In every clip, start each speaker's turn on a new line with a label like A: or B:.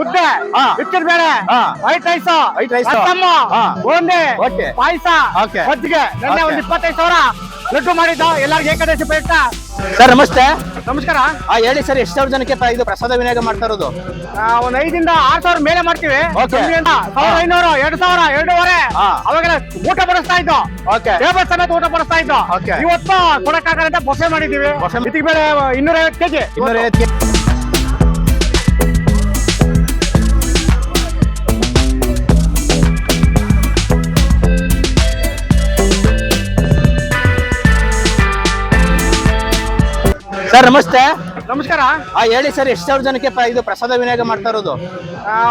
A: ಮುದ್ದೆ, ಬಿಸ್ಕೆಟ್ ಬೇಳೆ, white rice, boondi, ಪಾಯಸ, ಮಜ್ಜಿಗೆ. ನೆನ್ನೆ ಒಂದು 25,000 ಲಡ್ಡು ಮಾಡಿದ್ದು ಎಲ್ಲರಿಗೂ ಏಕಾದಶಿ ಪ್ರಯುಕ್ತ.
B: ಸರ್ ನಮಸ್ತೆ.
A: ನಮಸ್ಕಾರ.
B: ಹೇಳಿ ಸರ್, ಎಷ್ಟು ಸಾವಿರ ಜನಕ್ಕೆ ಇದು ಪ್ರಸಾದ ವಿನಿಯೋಗ ಮಾಡ್ತಾ ಇರೋದು?
A: ಒಂದ್ 5,000 to 6,000 ಮೇಲೆ ಮಾಡ್ತೀವಿ. 1,500, 2,000, 2,500 ಅವಾಗೆಲ್ಲ ಊಟ ಬಡಿಸ್ತಾ ಇದ್ದು. ಟೇಬಲ್ ಸಮೇತ ಊಟ ಬಡಿಸ್ತಾ ಇದ್ದು. ಇವತ್ತು ಕೊಡಕ್ಕಾಗಲ್ಲ ಬೊಫೆ ಮಾಡಿದೀವಿ. ಇದಕ್ಕೆ ಬೇರೆ 250 ಕೆಜಿ.
B: 250 ಕೆಜಿ. ಸರ್ ನಮಸ್ತೆ.
A: ನಮಸ್ಕಾರ.
B: ಹೇಳಿ ಸರ್, ಎಷ್ಟು ಸಾವಿರ ಜನಕ್ಕೆ ಇದು ಪ್ರಸಾದ ವಿನಿಯೋಗ ಮಾಡ್ತಾ ಇರೋದು?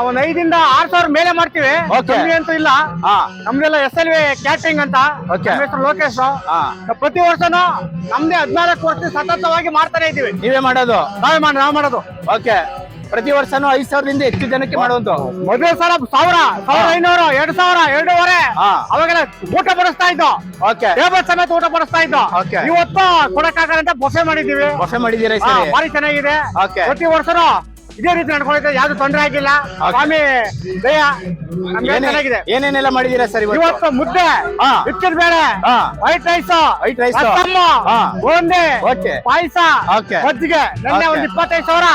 A: ಒಂದ್ 5,000 to 6,000 ಮೇಲೆ ಮಾಡ್ತೀವಿ. ಕಮ್ಮಿ ಅಂತೂ ಇಲ್ಲ. ನಮ್ದೆಲ್ಲ SLV ಕ್ಯಾಟರಿಂಗ್ ಅಂತ. ಲೋಕೇಶ್. ಪ್ರತಿ ವರ್ಷನೂ ನಮ್ದೇ 14 ವರ್ಷ ಸತತವಾಗಿ ಮಾಡ್ತಾನೆ ಇದೀವಿ.
B: ನೀವೇ ಮಾಡೋದು?
A: ನಾವ್ ಮಾಡೋದು.
B: ಓಕೆ. ಪ್ರತಿ ವರ್ಷನೂ 5,000ದಿಂದ ಹೆಚ್ಚು ಜನಕ್ಕೆ ಮಾಡುವಂತ.
A: ಮೊದಲ ಸಲ 1,000, 1,500, 2,000, 2,500 ಅವಾಗೆಲ್ಲ ಊಟ ಬಡಿಸ್ತಾ ಇದ್ದು. ಟೇಬಲ್ ಸಮೇತ ಊಟ ಬಡಿಸ್ತಾ ಇದ್ದು. ಇವತ್ತು ಕೊಡಕ್ಕಾಗಲ್ಲ ಬೊಫೆ ಮಾಡಿದೀವಿ.
B: ಬೊಫೆ ಮಾಡಿದೀರಾ?
A: ಭಾರಿ ಚೆನ್ನಾಗಿದೆ. ಪ್ರತಿ ವರ್ಷನೂ ಇದೇ ರೀತಿ ನಡ್ಕೊಂಡಿದ್ದೆ, ಯಾವ್ದು ತೊಂದರೆ ಆಗಿಲ್ಲ. ಸ್ವಾಮಿ ದಯ ನಮ್ಗೆ ಚೆನ್ನಾಗಿದೆ.
B: ಏನೇನೆಲ್ಲ ಮಾಡಿದೀರಾ ಸರ್
A: ಇವತ್ತು? ಮುದ್ದೆ, ಬಿಸ್ಕೆಟ್ ಬೇಳೆ, ವೈಟ್ ರೈಸ್, ಬೂಂದಿ, ಪಾಯಸ, ಮಜ್ಜಿಗೆ. ನೆನ್ನೆ ಒಂದು 25,000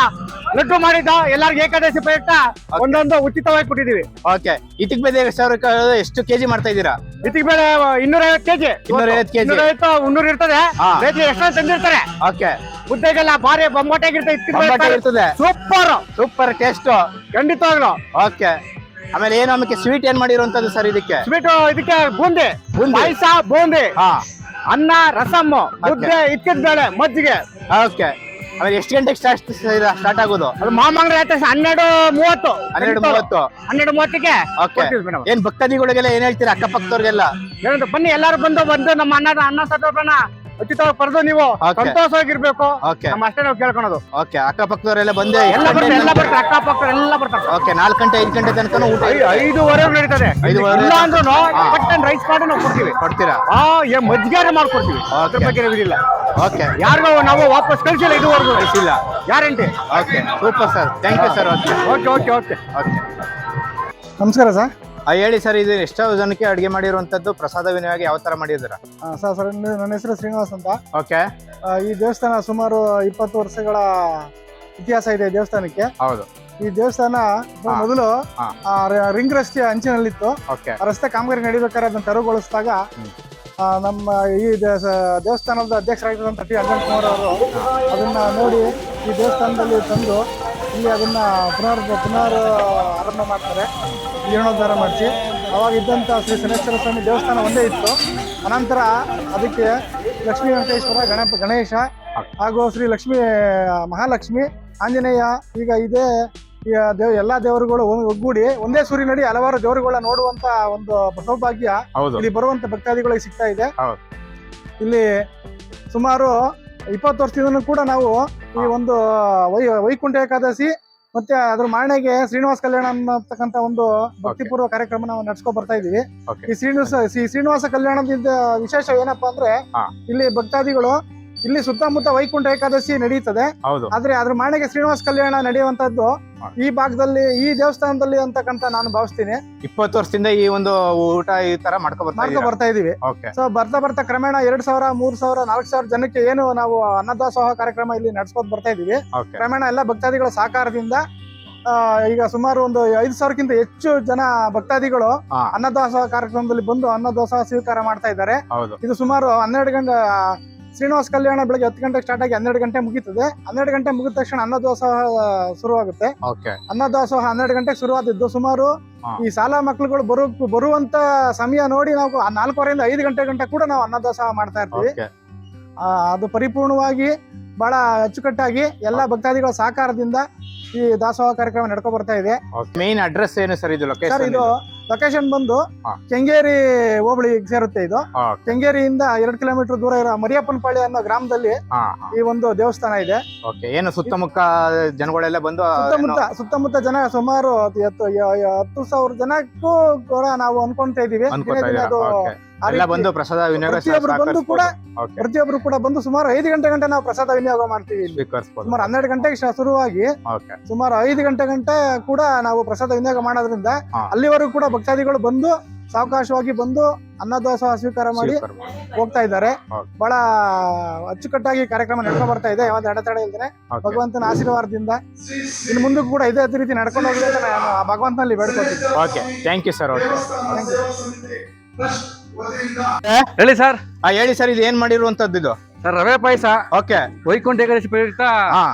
A: ಲಡ್ಡು ಮಾಡಿದ್ದು ಎಲ್ಲರಿಗೂ ಏಕಾದಶಿ ಪ್ರಯುಕ್ತ ಒಂದೊಂದು ಉಚಿತವಾಗಿ ಕೊಟ್ಟಿದೀವಿ.
B: ಇದಕ್ಕೆ ಬೇರೆ ಎಷ್ಟು ಕೆಜಿ ಮಾಡ್ತಾ ಇದ್ದೀರಾ?
A: ಇದಕ್ಕೆ ಬೇರೆ 250 ಕೆಜಿ. 250 ಕೆಜಿ 200 ಇರ್ತದೆ. ಎಷ್ಟೋ ತಂದಿರ್ತಾರೆ. ಮುದ್ದೆಗೆಲ್ಲ ಭಾರಿ ಬೊಂಬಾಟಾಗಿರ್ತದೆ.
B: ಸೂಪರ್ ಟೇಸ್ಟ್
A: ಖಂಡಿತವಾಗ್ಲು.
B: ಆಮೇಲೆ ಏನು ನಮಗೆ ಸ್ವೀಟ್ ಏನ್ ಮಾಡಿರುವಂತದ್ದು ಸರ್? ಇದಕ್ಕೆ
A: ಸ್ವೀಟ್ ಇದಕ್ಕೆ ಬೂಂದಿ, ಪಾಯಸ, ಬೂಂದಿ, ಅನ್ನ, ರಸಮ್, ಮುದ್ದೆ, ಇಕ್ಕಿದ ಬೇಳೆ, ಮಜ್ಜಿಗೆ.
B: ಆಮೇಲೆ ಎಷ್ಟು ಗಂಟೆಗೆ ಸ್ಟಾರ್ಟ್ ಆಗೋದು?
A: ಅದು ಮಾಮಂಗ್ರೆ 12:30.
B: 12:30ಕ್ಕೆ. ಏನ್ ಭಕ್ತಾದಿಗಳಿಗೆಲ್ಲ ಏನ್ ಹೇಳ್ತೀರಾ? ಅಕ್ಕಪಕ್ಕದವ್ರಿಗೆಲ್ಲ
A: ಬನ್ನಿ, ಎಲ್ಲಾರು ಬಂದು ನಮ್ಮ ಅನ್ನ ಸತ್ತೋಣ ಉಚಿತವಾಗಿ ಪಡೆದು ನೀವು ಸಂತೋಷವಾಗಿರ್ಬೇಕು. ನಮ್ಮ ಅಷ್ಟೇ ನಾವು ಕೇಳ್ಕೊಳೋದು.
B: ಅಕ್ಕಪಕ್ಕದವರೆಲ್ಲ ಬಂದೆ
A: ಎಲ್ಲ ಬರ್ತಾರೆ. ಅಕ್ಕಪಕ್ಕ ಎಲ್ಲ ಬರ್ತಾರೆ.
B: 4 ಗಂಟೆ 5 ಗಂಟೆ ತನಕ ಊಟ
A: 5:15 ನಡೀತದೆ. ಇಲ್ಲ ಅಂದ್ರೂ ಪಟ್ಟನ್ ರೈಸ್ ಮಾಡಿ ನಾವು
B: ಕೊಡ್ತೀರಾ?
A: ಮಜ್ಜಿಗೆ ಮಾಡ್ಕೊಡ್ತೀವಿ. ಅದ್ರ ಬಗ್ಗೆ ಇದಿಲ್ಲ.
B: ಯಾರಿಗೂ
A: ನಾವು ವಾಪಸ್ ಕಳಿಸಿಲ್ಲ, ಇದುವರೆಗೂ ಕಳಿಸಿಲ್ಲ. Guarantee.
B: Super sir, thank you sir.
A: Okay. ನಮಸ್ಕಾರ ಸರ್.
B: ಹೇಳಿ ಸರ್, ಇದು ಎಷ್ಟು ಜನಕ್ಕೆ ಅಡಿಗೆ ಮಾಡಿರುವಂತದ್ದು? ಪ್ರಸಾದ ವಿನಿಯೋಗ ಯಾವ ತರ ಮಾಡಿದ್ದೀರಾ?
A: ಸರ್ ನನ್ನ ಹೆಸರು ಶ್ರೀನಿವಾಸ್ ಅಂತ. ಈ ದೇವಸ್ಥಾನ ಸುಮಾರು 20 ವರ್ಷಗಳ ಇತಿಹಾಸ ಇದೆ ದೇವಸ್ಥಾನಕ್ಕೆ.
B: ಹೌದು.
A: ಈ ದೇವಸ್ಥಾನ ಮೊದಲು ರಿಂಗ್ ರಸ್ತೆ ಅಂಚಿನಲ್ಲಿತ್ತು. ರಸ್ತೆ ಕಾಮಗಾರಿ ನಡೀಬೇಕಾದ್ರೆ ಅದನ್ನ ತೆರವುಗೊಳಿಸಿದಾಗ ನಮ್ಮ ಈ ದೇವಸ್ಥಾನದ ಅಧ್ಯಕ್ಷರಾಗಿದ್ದಂಥ ಟಿ ಅನಂತಕುಮಾರ್ ಅವರು ಅದನ್ನ ನೋಡಿ ಈ ದೇವಸ್ಥಾನದಲ್ಲಿ ತಂದು ಇಲ್ಲಿ ಅದನ್ನ ಪುನರ್ ಆರಂಭ ಮಾಡ್ತಾರೆ, ಜೀರ್ಣೋದ್ಧಾರ ಮಾಡಿಸಿ. ಅವಾಗ ಇದ್ದಂಥ ಶ್ರೀ ಶನೇಶ್ವರ ಸ್ವಾಮಿ ದೇವಸ್ಥಾನ ಒಂದೇ ಇತ್ತು. ಅನಂತರ ಅದಕ್ಕೆ ಲಕ್ಷ್ಮೀ ವೆಂಕಟೇಶ್ವರ, ಗಣೇಶ ಹಾಗೂ ಶ್ರೀ ಲಕ್ಷ್ಮೀ ಮಹಾಲಕ್ಷ್ಮಿ, ಆಂಜನೇಯ, ಈಗ ಇದೇ ಎಲ್ಲ ದೇವರುಗಳು ಒಗ್ಗೂಡಿ ಒಂದೇ ಸೂರಿನಡಿ ಹಲವಾರು ದೇವರುಗಳ ನೋಡುವಂತ ಒಂದು ಸೌಭಾಗ್ಯ ಇಲ್ಲಿ ಬರುವಂತ ಭಕ್ತಾದಿಗಳಿಗೆ ಸಿಗ್ತಾ ಇದೆ. ಇಲ್ಲಿ ಸುಮಾರು 20 ವರ್ಷದಿಂದ ಕೂಡ ನಾವು ಈ ಒಂದು ವೈಕುಂಠ ಏಕಾದಶಿ ಮತ್ತೆ ಅದ್ರ ಮಾರನೆಗೆ ಶ್ರೀನಿವಾಸ ಕಲ್ಯಾಣ ಅನ್ನತಕ್ಕಂತ ಒಂದು ಭಕ್ತಿಪೂರ್ವ ಕಾರ್ಯಕ್ರಮ ನಾವು ನಡ್ಸ್ಕೊಂಡ್ ಬರ್ತಾ ಇದೀವಿ. ಈ ಶ್ರೀನಿವಾಸ ಕಲ್ಯಾಣದಿಂದ ವಿಶೇಷ ಏನಪ್ಪಾ ಅಂದ್ರೆ ಇಲ್ಲಿ ಭಕ್ತಾದಿಗಳು ಇಲ್ಲಿ ಸುತ್ತಮುತ್ತ ವೈಕುಂಠ ಏಕಾದಶಿ ನಡೀತದೆ. ಆದ್ರೆ ಅದ್ರ ಮಾರನೆಗೆ ಶ್ರೀನಿವಾಸ ಕಲ್ಯಾಣ ನಡೆಯುವಂತದ್ದು ಈ ಭಾಗದಲ್ಲಿ, ಈ ದೇವಸ್ಥಾನದಲ್ಲಿ ಅಂತಕ್ಕಂತ ನಾನು ಭಾವಿಸ್ತೀನಿ.
B: 20 ವರ್ಷದಿಂದ ಈ ಒಂದು ಊಟ ಈ ತರ ಮಾಡ್ಕೊ
A: ಬರ್ತಾ ಇದೀವಿ. ಸೊ ಬರ್ತಾ ಕ್ರಮೇಣ 2,000, 3,000, 4,000 ಜನಕ್ಕೆ ಏನು ನಾವು ಅನ್ನದಾಸೋಹ ಕಾರ್ಯಕ್ರಮ ಇಲ್ಲಿ ನಡ್ಸ್ಕೊತ ಬರ್ತಾ ಇದೀವಿ. ಕ್ರಮೇಣ ಎಲ್ಲ ಭಕ್ತಾದಿಗಳ ಸಹಕಾರದಿಂದ ಈಗ ಸುಮಾರು ಒಂದು 5,000ಕ್ಕಿಂತ ಹೆಚ್ಚು ಜನ ಭಕ್ತಾದಿಗಳು ಅನ್ನದಾಸೋಹ ಕಾರ್ಯಕ್ರಮದಲ್ಲಿ ಬಂದು ಅನ್ನದಾಸೋಹ ಸ್ವೀಕಾರ ಮಾಡ್ತಾ ಇದ್ದಾರೆ. ಇದು ಸುಮಾರು 12 ಗಂಟೆ ಶ್ರೀನಿವಾಸ ಕಲ್ಯಾಣ ಬೆಳಗ್ಗೆ 10 ಗಂಟೆಗೆ ಸ್ಟಾರ್ಟ್ ಆಗಿ 12 ಗಂಟೆ ಮುಗೀತದೆ. 12 ಗಂಟೆ ಮುಗಿದ ತಕ್ಷಣ ಅನ್ನದಾಸೋಹ ಶುರುವಾಗುತ್ತೆ. ಅನ್ನದಾಸೋಹ 12 ಗಂಟೆಗೆ ಶುರುವಾದದ್ದು. ಸುಮಾರು ಈ ಶಾಲಾ ಮಕ್ಕಳುಗಳು ಬರುವಂತ ಸಮಯ ನೋಡಿ ನಾವು 4:15 5 ಗಂಟೆ ಕೂಡ ನಾವು ಅನ್ನದಾಸೋಹ ಮಾಡ್ತಾ ಇರ್ತೀವಿ. ಅದು ಪರಿಪೂರ್ಣವಾಗಿ ಬಹಳ ಅಚ್ಚುಕಟ್ಟಾಗಿ ಎಲ್ಲ ಭಕ್ತಾದಿಗಳ ಸಹಕಾರದಿಂದ ಈ ದಾಸೋಹ ಕಾರ್ಯಕ್ರಮ ನಡ್ಕೊ ಬರ್ತಾ ಇದೆ.
B: ಮೇನ್ ಅಡ್ರೆಸ್ ಏನು ಸರ್? ಇದು
A: ಲೊಕೇಶನ್ ಬಂದು ಕೆಂಗೇರಿ ಹೋಬಳಿ ಸೇರುತ್ತೆ. ಇದು ಕೆಂಗೇರಿಯಿಂದ 2 ಕಿಲೋಮೀಟರ್ ದೂರ ಇರೋ ಮರಿಯಪ್ಪನಪಾಳ್ಯ ಅನ್ನೋ ಗ್ರಾಮದಲ್ಲಿ ಈ ಒಂದು ದೇವಸ್ಥಾನ ಇದೆ.
B: ಏನು ಸುತ್ತಮುತ್ತ ಜನಗಳೆಲ್ಲ ಬಂದು
A: ಸುತ್ತಮುತ್ತ ಜನ ಸುಮಾರು 10,000 ಜನಕ್ಕೂ ಕೂಡ ನಾವು ಅನ್ಕೊಂತ ಇದೀವಿ. ಅದು
B: ಎಲ್ಲ ಬಂದು ಪ್ರಸಾದ ವಿನಿಯೋಗ
A: ಪ್ರತಿಯೊಬ್ರು ಬಂದು ಕೂಡ ಪ್ರತಿಯೊಬ್ರು ಕೂಡ ಬಂದು ಸುಮಾರು 5 ಗಂಟೆ ನಾವು ಪ್ರಸಾದ ವಿನಿಯೋಗ ಮಾಡ್ತೀವಿ ಇಲ್ಲಿ.
B: ಸ್ವೀಕರಿಸಬಹುದು.
A: ಸುಮಾರು 12 ಗಂಟೆಗೆ ಶುರುವಾಗಿ
B: ಓಕೆ
A: ಸುಮಾರು 5 ಗಂಟೆ ಕೂಡ ನಾವು ಪ್ರಸಾದ ವಿನಿಯೋಗ ಮಾಡೋದ್ರಿಂದ
B: ಹಾ.
A: ಅಲ್ಲಿವರೆಗೂ ಕೂಡ ಭಕ್ತಾದಿಗಳು ಬಂದು ಸಾವಕಾಶವಾಗಿ ಬಂದು ಅನ್ನದಾಸೋಹ ಸ್ವೀಕಾರ ಮಾಡಿ ಹೋಗ್ತಾ ಇದ್ದಾರೆ.
B: Okay.
A: ಬಹಳ ಅಚ್ಚುಕಟ್ಟಾಗಿ ಕಾರ್ಯಕ್ರಮ ನಡ್ಕೊಂಡು ಬರ್ತಾ ಇದೆ, ಯಾವ್ದು ಅಡೆತಡೆ ಇಲ್ದೇನೆ ಭಗವಂತನ ಆಶೀರ್ವಾದದಿಂದ ಇನ್ನು ಮುಂದಕ್ಕೂ ಕೂಡ ಇದೇ ರೀತಿ ನಡ್ಕೊಂಡು ಹೋಗ್ಲಿ ಅಂತ ನಾನು ಆ ಭಗವಂತನಲ್ಲಿ ಬೇಡ್ಕೊಳ್ತೀನಿ.
B: Okay thank you sir. Okay
C: ಹೇಳಿ ಸರ್.
B: ಹೇಳಿ ಸರ್, ಇದು ಏನ್ ಮಾಡಿರುವಂತದ್ದು ಇದು?
C: ಸರ್ ರವೆ ಪಾಯಸ
B: ಓಕೆ
C: ವೈಕುಂಠ ಏಕಾದಶಿ ಪ್ರಯುಕ್ತ
B: ಹಾ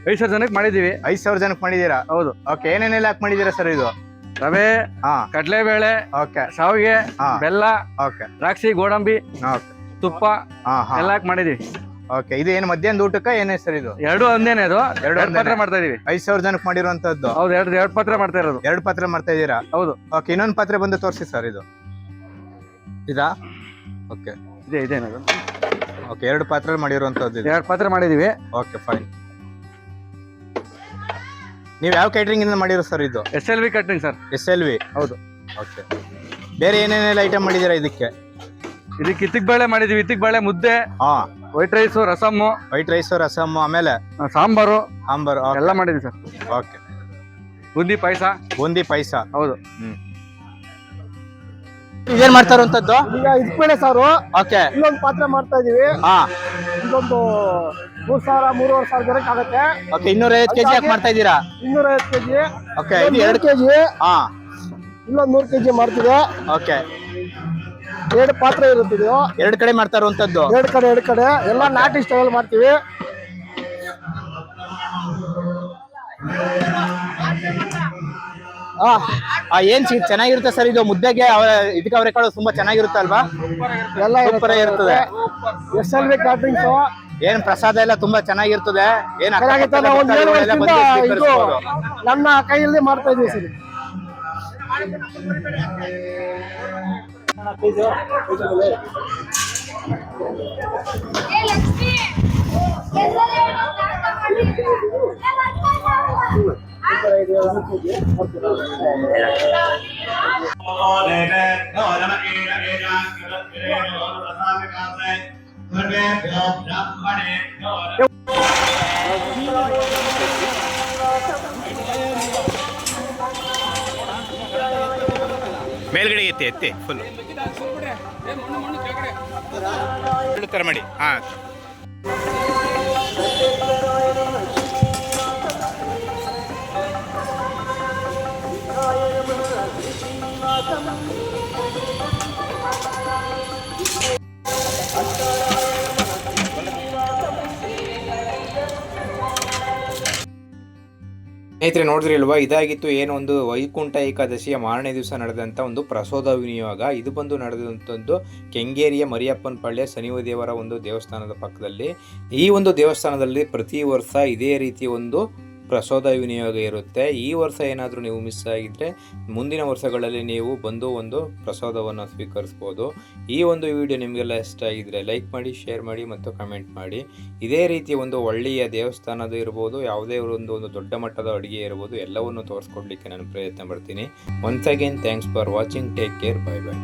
C: 5,000 ಜನಕ್ಕೆ ಮಾಡಿದೀವಿ.
B: 5,000 ಜನಕ್ಕೆ ಮಾಡಿದೀರಾ?
C: ಹೌದು.
B: ಓಕೆ, ಏನೇನೆಲ್ಲ ಹಾಕಿ ಮಾಡಿದೀರಾ ಸರ್ ಇದು?
C: ರವೆ,
B: ಹಾ
C: ಕಡಲೆಬೇಳೆ,
B: ಓಕೆ
C: ಶಾವಿಗೆ,
B: ಹಾ.
C: ಬೆಲ್ಲ,
B: ಓಕೆ
C: ದ್ರಾಕ್ಷಿ, ಗೋಡಂಬಿ,
B: ಓಕೆ
C: ತುಪ್ಪ
B: ಹಾ ಹಾ
C: ಎಲ್ಲ ಹಾಕಿ ಮಾಡಿದೀವಿ.
B: ಓಕೆ, ಇದು ಏನು ಮಧ್ಯಾಹ್ನದ ಊಟಕ್ಕೆ ಏನೇ ಸರ್ ಇದು?
C: ಎರಡು ಒಂದೇನೆ ಅದು.
B: ಎರಡು
C: ಎರಡು ಪಾತ್ರೆ ಮಾಡ್ತಾ ಇದೀವಿ.
B: 5,000 ಜನಕ್ಕೆ ಮಾಡಿರುವಂತದ್ದು.
C: ಹೌದು, ಎರಡು ಪಾತ್ರೆ ಮಾಡ್ತಾ ಇರೋದು.
B: 2 ಪಾತ್ರೆ ಮಾಡ್ತಾ ಇದ್ದೀರಾ?
C: ಹೌದು.
B: ಓಕೆ, ಇನ್ನೊಂದು ಪಾತ್ರೆ ಬಂದು ತೋರಿಸಿ ಸರ್. ಇದು ಇದಾ? ಓಕೆ
C: ಇದೇನದು?
B: ಓಕೆ, 2 ಪಾತ್ರೆ ಮಾಡಿರುವಂತದ್ದು ಇದು.
C: 2 ಪಾತ್ರೆ ಮಾಡಿದೀವಿ.
B: Okay fine. ನೀವು ಯಾವ ಕ್ಯಾಟರಿಂಗ್ ಇಂದ ಮಾಡಿರೋ ಸರ್ ಇದು?
C: SLV cutting sir.
B: SLV?
C: ಹೌದು.
B: ಓಕೆ, ಬೇರೆ ಏನೇನೆಲ್ಲ ಐಟಮ್ ಮಾಡಿದ್ದೀರಾ ಇದಕ್ಕೆ?
C: ಇದಕ್ಕೆ ಇತ್ತಿಗೆ ಬೇಳೆ ಮಾಡಿದೀವಿ. ಇತ್ತಿಗೆ ಬೇಳೆ, ಮುದ್ದೆ,
B: ಹಾ
C: white rice, rasam,
B: white rice, rasam, ಆಮೇಲೆ
C: ಸಾಂಬಾರು
B: ಸಾಂಬಾರು
C: ಎಲ್ಲ ಮಾಡಿದೀವಿ ಸರ್.
B: ಓಕೆ,
C: ಬೂಂದಿ ಪಾಯಸ.
B: ಬೂಂದಿ ಪಾಯಸ.
C: ಹೌದು.
B: ಇದೇನ್ ಮಾಡ್ತಾ ಇರುವಂತದ್ದು?
A: ಈಗ ಇದ್ಬೇಳೆ ಸಾರು
B: ಓಕೆ,
A: ಇನ್ನೊಂದು ಪಾತ್ರೆ ಮಾಡ್ತಾ ಇದೀವಿ.
B: ಹಾ
A: ಇದೊಂದು 3,000-3,500 ಜನಕ್ಕೆ ಆಗುತ್ತೆ.
B: ಓಕೆ, 250 kg ಹಾಕಿ ಮಾಡ್ತಾ ಇದ್ದೀರಾ?
A: 250 ಕೆಜಿ.
B: ಓಕೆ, ಇದು 2
A: ಕೆಜಿ,
B: ಹಾ
A: ಇನ್ನೊಂದು 100 ಕೆಜಿ ಮಾಡ್ತೀವಿ.
B: ಓಕೆ,
A: 2 ಪಾತ್ರೆ ಇರುತ್ತೆ ಇದು.
B: 2 ಕಡೆ ಮಾಡ್ತಾ ಇರುವಂತದ್ದು.
A: 2 ಕಡೆ ಎಲ್ಲ ನಾಟಿ ಸ್ಟೈಲ್ ಮಾಡ್ತೀವಿ.
B: ಏನ್ ಚೆನ್ನಾಗಿರುತ್ತೆ ಸರ್ ಇದು? ಮುದ್ದೆಗೆ ಇದಕ್ಕೆ ಅವರೆಕಾಳು ತುಂಬಾ ಚೆನ್ನಾಗಿರುತ್ತೆ ಅಲ್ವಾ?
A: ಎಲ್ಲ
B: ಸೂಪರ್ ಇರ್ತದೆ.
A: SLV ಕ್ಯಾಟರಿಂಗ್ಸ್
B: ಏನ್ ಪ್ರಸಾದ ಎಲ್ಲ ತುಂಬಾ ಚೆನ್ನಾಗಿರ್ತದೆ. ಏನ್
A: ಚೆನ್ನಾಗಿತ್ತು. ನಾವು ಒಂದು 7 ವರ್ಷದಿಂದ ಇದು ನನ್ನ ಕೈಯಲ್ಲಿ ಮಾಡ್ತಾ ಇದೀವಿ ಸರ್.
B: ಮೇಲ್ಗಡೆ ಎತ್ತಿ ಫುಲ್ ತರ ಮಾಡಿ. ಹಾ
D: ಸ್ನೇಹಿತರೆ ನೋಡಿದ್ರಿ ಅಲ್ವಾ, ಇದಾಗಿತ್ತು ಏನು ಒಂದು ವೈಕುಂಠ ಏಕಾದಶಿಯ ಮಾರನೇ ದಿವಸ ನಡೆದಂಥ ಒಂದು ಪ್ರಸಾದ ವಿನಿಯೋಗ. ಇದು ಬಂದು ನಡೆದಂಥದ್ದು ಕೆಂಗೇರಿಯ ಮರಿಯಪ್ಪನ ಪಾಳ್ಯ ಶನಿವ ದೇವರ ಒಂದು ದೇವಸ್ಥಾನದ ಪಕ್ಕದಲ್ಲಿ. ಈ ಒಂದು ದೇವಸ್ಥಾನದಲ್ಲಿ ಪ್ರತಿ ವರ್ಷ ಇದೇ ರೀತಿ ಒಂದು ಪ್ರಸಾದ ವಿನಿಯೋಗ ಇರುತ್ತೆ. ಈ ವರ್ಷ ಏನಾದರೂ ನೀವು ಮಿಸ್ ಆಗಿದ್ರೆ ಮುಂದಿನ ವರ್ಷಗಳಲ್ಲಿ ನೀವು ಬಂದು ಒಂದು ಪ್ರಸಾದವನ್ನು ಸ್ವೀಕರಿಸ್ಬೋದು. ಈ ಒಂದು ವಿಡಿಯೋ ನಿಮಗೆಲ್ಲ ಇಷ್ಟ ಆಗಿದ್ರೆ ಲೈಕ್ ಮಾಡಿ, ಶೇರ್ ಮಾಡಿ ಮತ್ತು ಕಮೆಂಟ್ ಮಾಡಿ. ಇದೇ ರೀತಿ ಒಂದು ಒಳ್ಳೆಯ ದೇವಸ್ಥಾನದ ಇರ್ಬೋದು, ಯಾವುದೇ ಒಂದು ದೊಡ್ಡ ಮಟ್ಟದ ಅಡುಗೆ ಇರ್ಬೋದು, ಎಲ್ಲವನ್ನು ತೋರಿಸ್ಕೊಡ್ಲಿಕ್ಕೆ ನಾನು ಪ್ರಯತ್ನ ಪಡ್ತೀನಿ. Once again thanks for watching. Take care. Bye bye.